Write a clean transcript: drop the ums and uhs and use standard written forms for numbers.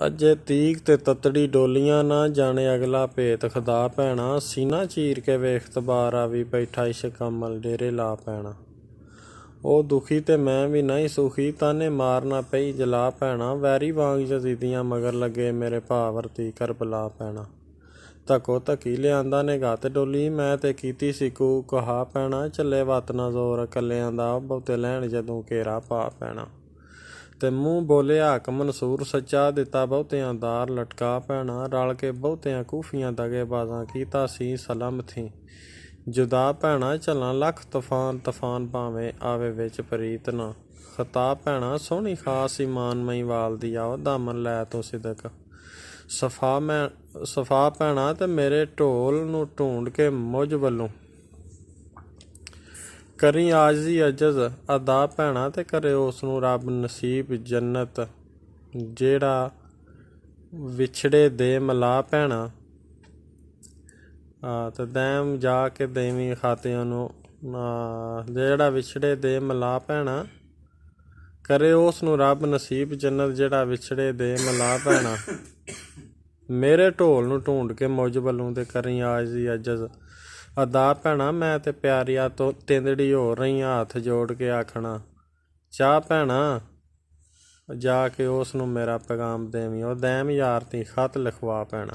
ਅਜੇ ਤੀਕ ਤੇ ਤਤੜੀ ਡੋਲੀਆਂ ਨਾ ਜਾਣੇ ਅਗਲਾ ਭੇਤ ਖੁਦਾ ਭੈਣਾ। ਸੀਨਾ ਚੀਰ ਕੇ ਵੇਖ ਤਬਾਰ ਆਵੀ ਬੈਠਾ ਇਸ਼ਕ ਕਮਲ ਡੇਰੇ ਲਾ ਪੈਣਾ। ਉਹ ਦੁਖੀ ਤੇ ਮੈਂ ਵੀ ਨਹੀਂ ਸੁਖੀ ਤਾਨੇ ਮਾਰਨਾ ਪਈ ਜਲਾ ਭੈਣਾ। ਵੈਰੀ ਵਾਂਗ ਯਜ਼ੀਦੀਆਂ ਮਗਰ ਲੱਗੇ ਮੇਰੇ ਭਾਵਰਤੀ ਕਰ ਬੁਲਾ ਪੈਣਾ। ਧੱਕੋ ਧੱਕੀ ਲਿਆਂਦਾ ਨੇ ਗੱਤ ਡੋਲੀ ਮੈਂ ਤੇ ਕੀਤੀ ਸੀ ਕੂ ਕਹਾ ਪੈਣਾ। ਚੱਲੇ ਵੱਤ ਨਾ ਜ਼ੋਰ ਕੱਲਿਆਂ ਦਾ ਬਹੁਤੇ ਲੈਣ ਜਦੋਂ ਘੇਰਾ ਪਾ ਪੈਣਾ। ਤੇ ਮੂੰਹ ਬੋਲਿਆ ਹੱਕ ਮਨਸੂਰ ਸੱਚਾ ਦਿੱਤਾ ਬਹੁਤਿਆਂ ਦਾਰ ਲਟਕਾ ਪੈਣਾ। ਰਲ ਕੇ ਬਹੁਤਿਆਂ ਕੂਫੀਆਂ ਦਗੇਬਾਜ਼ਾਂ ਕੀਤਾ ਸੀ ਸਲਮ ਥੀ ਜੁਦਾ ਭੈਣਾ। ਝੱਲਾਂ ਲੱਖ ਤੂਫਾਨ ਭਾਵੇਂ ਆਵੇ ਵਿੱਚ ਪ੍ਰੀਤ ਨਾ ਖਤਾ ਭੈਣਾ। ਸੋਹਣੀ ਖਾਸ ਇਮਾਨਮਈ ਵਾਲਦੀ ਆਓ ਦਾਮਨ ਲੈ ਤੂੰ ਸਿਦਕ ਸਫਾ ਭੈਣਾ। ਤੇ ਮੇਰੇ ਢੋਲ ਨੂੰ ਢੂੰਡ ਕੇ ਮੁਝ ਵੱਲੋਂ ਕਰੀ ਆਜਜ਼ੀ ਅਜਜ਼ ਅਦਾ ਭੈਣਾ। ਤੇ ਕਰੇ ਉਸ ਨੂੰ ਰੱਬ ਨਸੀਬ ਜੰਨਤ ਜਿਹੜਾ ਵਿਛੜੇ ਦੇ ਮਿਲਾ ਭੈਣਾ। ਤੇ ਦੈਮ ਜਾ ਕੇ ਦੇਵੀਂ ਖਾਤਿਆਂ ਨੂੰ ਜਿਹੜਾ ਵਿਛੜੇ ਦੇ ਮਿਲਾ ਭੈਣਾ। ਕਰੇ ਉਸ ਨੂੰ ਰੱਬ ਨਸੀਬ ਜੰਨਤ ਜਿਹੜਾ ਵਿਛੜੇ ਦੇ ਮਿਲਾ ਭੈਣਾ। ਮੇਰੇ ਢੋਲ ਨੂੰ ਢੂੰਡ ਕੇ ਮੁਝ ਵੱਲੋਂ ਤੇ ਕਰੀ ਆਜਜ਼ੀ ਅਜਜ਼ ਅਦਾ ਭੈਣਾ। ਮੈਂ ਤੇ ਪਿਆਰਿਆ ਤੋਂ ਤਿੰਦੜੀ ਹੋ ਰਹੀ ਹੱਥ ਜੋੜ ਕੇ ਆਖਣਾ ਚਾਹ ਭੈਣਾ। ਜਾ ਕੇ ਉਸ ਨੂੰ ਮੇਰਾ ਪੈਗਾਮ ਦੇਵੀਂ ਉਹ ਦੈਮ ਯਾਰ ਤੀ ਖਤ ਲਿਖਵਾ ਭੈਣਾ।